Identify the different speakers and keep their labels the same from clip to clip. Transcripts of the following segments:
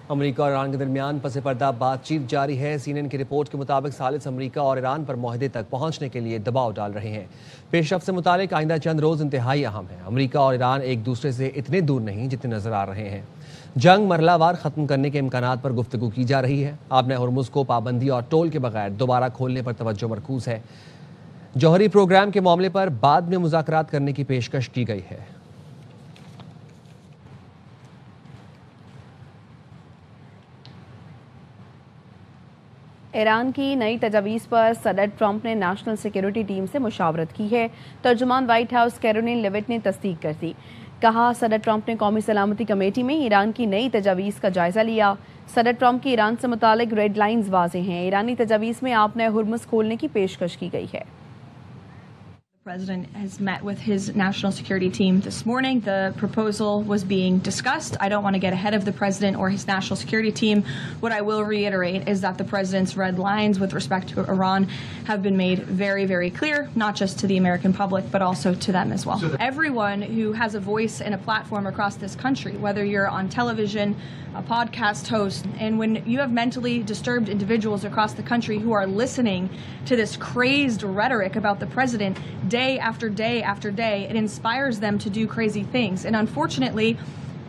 Speaker 1: امریکہ اور ایران کے درمیان پس پردہ بات چیت جاری ہے۔ سی این این کی رپورٹ کے مطابق ثالث امریکہ اور ایران پر معاہدے تک پہنچنے کے لیے دباؤ ڈال رہے ہیں۔ پیش رفت سے متعلق آئندہ چند روز انتہائی اہم ہیں۔ امریکہ اور ایران ایک دوسرے سے اتنے دور نہیں جتنے نظر آ رہے ہیں۔ جنگ مرحلہ وار ختم کرنے کے امکانات پر گفتگو کی جا رہی ہے۔ آبِ ہرمز کو پابندی اور ٹول کے بغیر دوبارہ کھولنے پر توجہ مرکوز ہے۔ جوہری پروگرام کے معاملے پر بعد میں مذاکرات کرنے کی پیشکش کی گئی ہے۔
Speaker 2: ایران کی نئی تجاویز پر صدر ٹرمپ نے نیشنل سیکیورٹی ٹیم سے مشاورت کی ہے۔ ترجمان وائٹ ہاؤس کیرولین لیوٹ نے تصدیق کر دی۔ کہا صدر ٹرمپ نے قومی سلامتی کمیٹی میں ایران کی نئی تجاویز کا جائزہ لیا۔ صدر ٹرمپ کی ایران سے متعلق ریڈ لائنز واضح ہیں۔ ایرانی تجاویز میں آبِ ہرمز کھولنے کی پیشکش کی گئی ہے۔
Speaker 3: The President has met with his national security team this morning. The proposal was being discussed. I don't want to get ahead of the President or his national security team. What I will reiterate is that the President's red lines with respect to Iran have been made very, very clear, not just to the American public, but also to them as well. Everyone who has a voice and a platform across this country, whether you're on television, a podcast host, and when you have mentally disturbed individuals across the country who are listening to this crazed rhetoric about the President day after day after day, it inspires them to do crazy things. And unfortunately,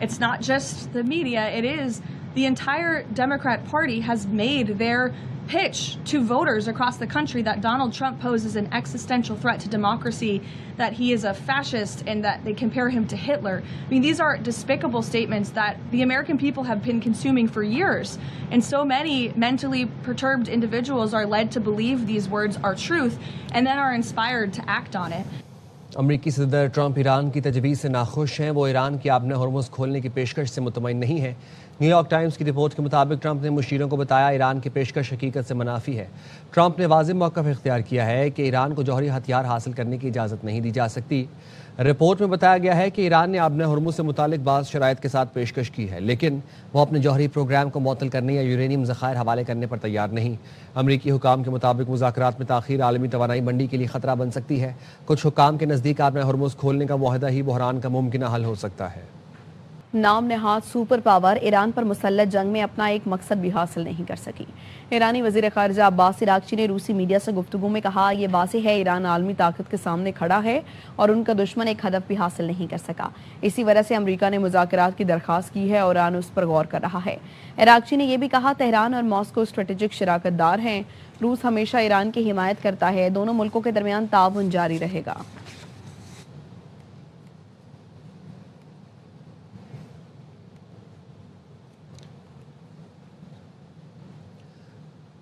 Speaker 3: it's not just the media, it is the entire Democrat Party has made their pitch to voters across the country that Donald Trump poses an existential threat to democracy, that he is a fascist, and that they compare him to Hitler. I mean, these are despicable statements that the American people have been consuming for years. And so many mentally perturbed individuals are led to believe these words are truth and then are inspired to act on it.
Speaker 1: امریکی صدر Trump Iran کی تجویز سے ناخوش ہیں۔ وہ ایران کی Aab-e Hormuz کھولنے کی پیشکش سے مطمئن نہیں ہیں۔ نیو یارک ٹائمز کی رپورٹ کے مطابق ٹرمپ نے مشیروں کو بتایا ایران کی پیشکش حقیقت سے منافی ہے۔ ٹرمپ نے واضح موقف اختیار کیا ہے کہ ایران کو جوہری ہتھیار حاصل کرنے کی اجازت نہیں دی جا سکتی۔ رپورٹ میں بتایا گیا ہے کہ ایران نے آبِ ہرمز سے متعلق بعض شرائط کے ساتھ پیشکش کی ہے، لیکن وہ اپنے جوہری پروگرام کو معطل کرنے یا یورینیم ذخائر حوالے کرنے پر تیار نہیں۔ امریکی حکام کے مطابق مذاکرات میں تاخیر عالمی توانائی منڈی کے لیے خطرہ بن سکتی ہے۔ کچھ حکام کے نزدیک آبِ ہرمز کھولنے کا معاہدہ ہی بحران کا ممکنہ حل ہو سکتا ہے۔
Speaker 2: نام نہاد سپر پاور ایران پر مسلح جنگ میں اپنا ایک مقصد بھی حاصل نہیں کر سکی۔ ایرانی وزیر خارجہ عباس عراقچی نے روسی میڈیا سے گفتگو میں کہا یہ واضح ہے ایران عالمی طاقت کے سامنے کھڑا ہے اور ان کا دشمن ایک ہدف بھی حاصل نہیں کر سکا۔ اسی وجہ سے امریکہ نے مذاکرات کی درخواست کی ہے اور ایران اس پر غور کر رہا ہے۔ عراقچی نے یہ بھی کہا تہران اور ماسکو اسٹریٹجک شراکت دار ہیں۔ روس ہمیشہ ایران کی حمایت کرتا ہے۔ دونوں ملکوں کے درمیان تعاون جاری رہے گا۔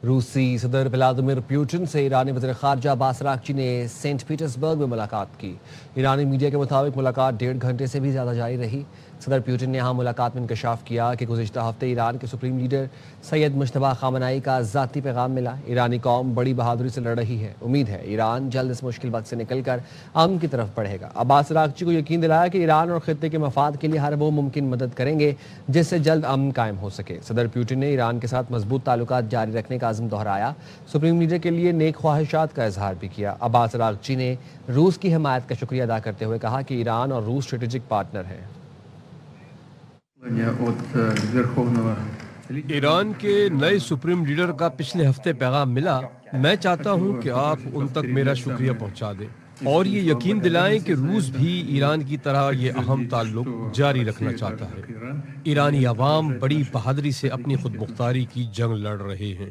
Speaker 1: روسی صدر ولادیمیر پوٹن سے ایرانی وزیر خارجہ عباس عراقچی نے سینٹ پیٹرزبرگ میں ملاقات کی۔ ایرانی میڈیا کے مطابق ملاقات 1.5 گھنٹے سے بھی زیادہ جاری رہی۔ صدر پوٹن نے یہاں ملاقات میں انکشاف کیا کہ گزشتہ ہفتے ایران کے سپریم لیڈر سید مجتبیٰ خامنہئی کا ذاتی پیغام ملا۔ ایرانی قوم بڑی بہادری سے لڑ رہی ہے۔ امید ہے ایران جلد اس مشکل وقت سے نکل کر امن کی طرف بڑھے گا۔ عباس عراقچی کو یقین دلایا کہ ایران اور خطے کے مفاد کے لیے ہر وہ ممکن مدد کریں گے جس سے جلد امن قائم ہو سکے۔ صدر پوٹن نے ایران کے ساتھ مضبوط تعلقات جاری رکھنے کا عزم دہرایا۔ سپریم لیڈر کے لیے نیک خواہشات کا اظہار بھی کیا۔ عباس عراقچی نے روس کی حمایت کا شکریہ ادا کرتے ہوئے کہا کہ ایران اور روس اسٹریٹجک پارٹنر ہیں۔
Speaker 4: ایران کے نئے سپریم لیڈر کا پچھلے ہفتے پیغام ملا۔ میں چاہتا ہوں کہ آپ ان تک میرا شکریہ پہنچا دیں اور یہ یقین دلائیں کہ روس بھی ایران کی طرح یہ اہم تعلق جاری رکھنا چاہتا ہے۔ ایرانی عوام بڑی بہادری سے اپنی خود مختاری کی جنگ لڑ رہے ہیں۔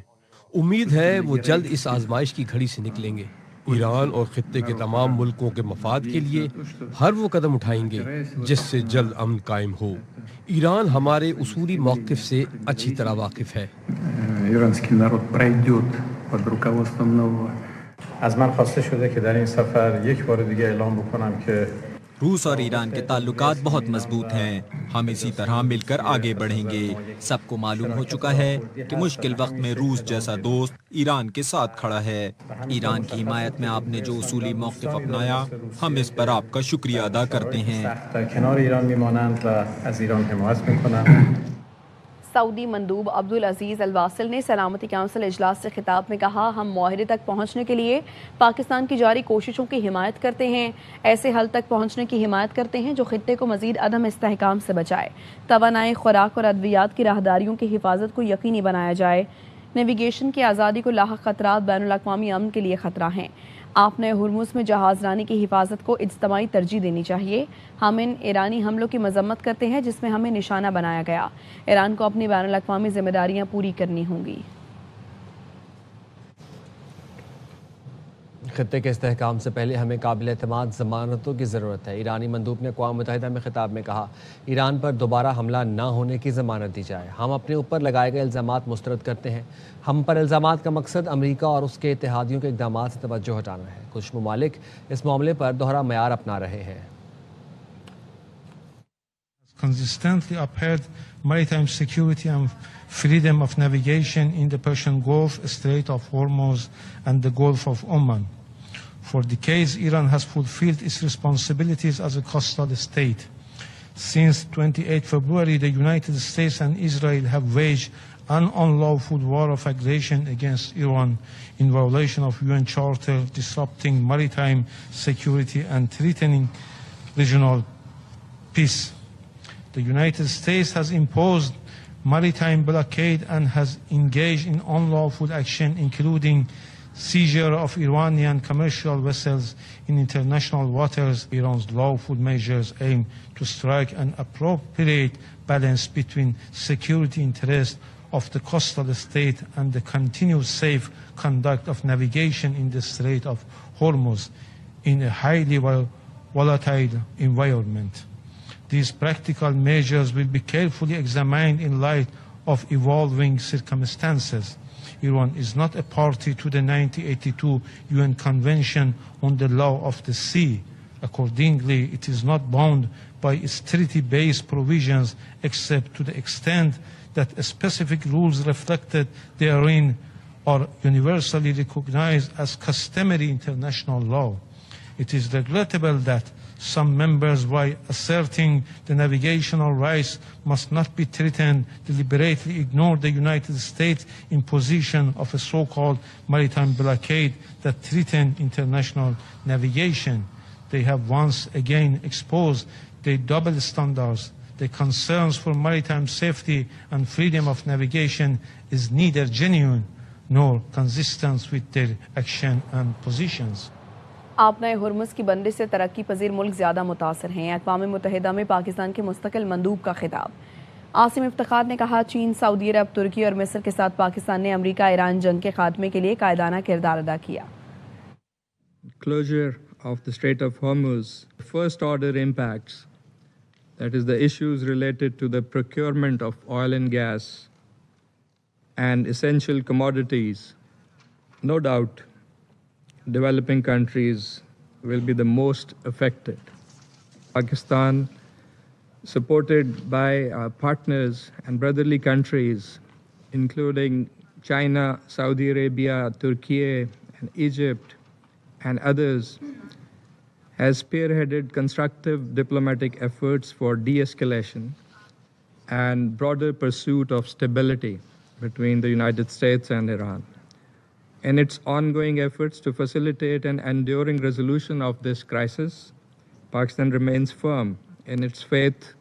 Speaker 4: امید ہے وہ جلد اس آزمائش کی گھڑی سے نکلیں گے۔ ایران اور خطے کے تمام ملکوں کے مفاد کے لیے ہر وہ قدم اٹھائیں گے جس سے جلد امن قائم ہو۔ ایران ہمارے اصولی موقف سے اچھی طرح واقف ہے۔
Speaker 5: از من خواسته شده که در این سفر یک بار دیگه اعلام بکنم که
Speaker 6: روس اور ایران کے تعلقات بہت مضبوط ہیں۔ ہم اسی طرح مل کر آگے بڑھیں گے۔ سب کو معلوم ہو چکا ہے کہ مشکل وقت میں روس جیسا دوست ایران کے ساتھ کھڑا ہے۔ ایران کی حمایت میں آپ نے جو اصولی موقف اپنایا، ہم اس پر آپ کا شکریہ ادا کرتے ہیں۔
Speaker 5: در کنار ایران میمانند و از ایران حمایت میکنند۔
Speaker 2: سعودی مندوب عبدالعزیز الواصل نے سلامتی کونسل اجلاس سے خطاب میں کہا، ہم معاہدے تک پہنچنے کے لیے پاکستان کی جاری کوششوں کی حمایت کرتے ہیں، ایسے حل تک پہنچنے کی حمایت کرتے ہیں جو خطے کو مزید عدم استحکام سے بچائے، توانائی، خوراک اور ادویات کی راہداریوں کی حفاظت کو یقینی بنایا جائے، نیویگیشن کی آزادی کو لاحق خطرات بین الاقوامی امن کے لیے خطرہ ہیں، آپ نے ہرمز میں جہاز رانی کی حفاظت کو اجتماعی ترجیح دینی چاہیے، ہم ان ایرانی حملوں کی مذمت کرتے ہیں جس میں ہمیں نشانہ بنایا گیا، ایران کو اپنی بین الاقوامی ذمہ داریاں پوری کرنی ہوں گی۔
Speaker 1: خطے کے استحکام سے پہلے ہمیں قابل اعتماد ضمانتوں کی ضرورت ہے، ایرانی مندوب نے اقوام متحدہ میں خطاب میں کہا، ایران پر دوبارہ حملہ نہ ہونے کی ضمانت دی جائے، ہم اپنے اوپر لگائے گئے الزامات مسترد کرتے ہیں، ہم پر الزامات کا مقصد امریکہ اور اس کے اتحادیوں کے اقدامات سے توجہ ہٹانا ہے، کچھ ممالک اس معاملے پر دوہرا معیار اپنا رہے ہیں۔
Speaker 7: Consistently upheld maritime security and freedom of navigation in the Persian Gulf, Strait of Hormuz, and the Gulf of Oman. For decades, Iran has fulfilled its responsibilities as a coastal state. Since 28 February, the United States and Israel have waged an unlawful war of aggression against Iran in violation of UN Charter, disrupting maritime security and threatening regional peace. The United States has imposed maritime blockade and has engaged in unlawful action, including seizure of Iranian commercial vessels in international waters. Iran's lawful measures aim to strike an appropriate balance between security interests of the coastal state and the continued safe conduct of navigation in the Strait of Hormuz in a highly volatile environment. These practical measures will be carefully examined in light of evolving circumstances. Iran is not a party to the 1982 UN Convention on the Law of the Sea. Accordingly, it is not bound by its treaty-based provisions except to the extent that specific rules reflected therein are universally recognized as customary international law. It is regrettable that some members, while asserting the navigational rights must not be threatened, deliberately ignore the United States imposition of a so-called maritime blockade that threatened international navigation. They have once again exposed their double standards. Their concerns for maritime safety and freedom of navigation is neither genuine nor consistent with their action and positions.
Speaker 2: آپ نئے Hormuz کی بندش سے ترقی پذیر ملک زیادہ متاثر ہیں، اقوام متحدہ میں پاکستان کے مستقل مندوب کا خطاب۔ عاصم افتخار نے کہا، چین، سعودی عرب، ترکی اور مصر کے ساتھ پاکستان نے امریکہ ایران جنگ کے خاتمے کے لیے قائدانہ کردار ادا کیا۔
Speaker 8: Closure of the Strait of Hormuz, first order impacts, that is the issues related to the procurement of oil and gas and essential commodities. No doubt, developing countries will be the most affected. Pakistan, supported by our partners and brotherly countries, including China, Saudi Arabia, Turkey, and Egypt, and others, has spearheaded constructive diplomatic efforts for de-escalation and broader pursuit of stability between the United States and Iran. In its ongoing efforts to facilitate an enduring resolution of this crisis, Pakistan remains firm in its faith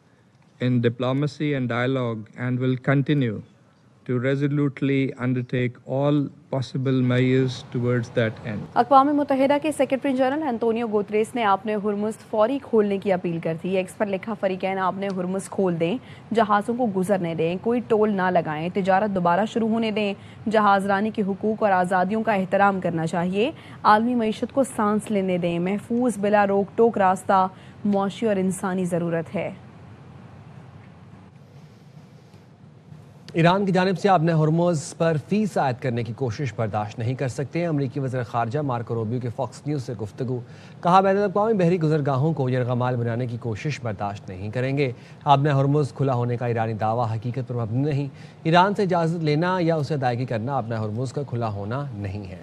Speaker 8: in diplomacy and dialogue and will continue to resolutely undertake all possible measures towards that end.
Speaker 2: اقوام متحدہ کے secretary general انطونیو Guterres نے آپ نے Hormuz فوری کھولنے کی appeal کر دی۔ ایکس پر لکھا، فریقین آپ نے ہرمز کھول دیں، جہازوں کو گزرنے دیں، کوئی ٹول نہ لگائیں، تجارت دوبارہ شروع ہونے دیں، جہاز رانی کے حقوق اور آزادیوں کا احترام کرنا چاہیے، عالمی معیشت کو سانس لینے دیں، محفوظ بلا روک ٹوک راستہ معاشی اور انسانی ضرورت ہے۔
Speaker 1: ایران کی جانب سے آپ نے ہرمز پر فیس عائد کرنے کی کوشش برداشت نہیں کر سکتے۔ امریکی وزیر خارجہ مارکو روبیو کے فاکس نیوز سے گفتگو، کہا بین الاقوامی بحری گزرگاہوں کو یرغمال بنانے کی کوشش برداشت نہیں کریں گے۔ آپ نے ہرمز کھلا ہونے کا ایرانی دعویٰ حقیقت پر مبنی نہیں، ایران سے اجازت لینا یا اسے ادائیگی کرنا آپ نے ہرمز کا کھلا ہونا نہیں ہے۔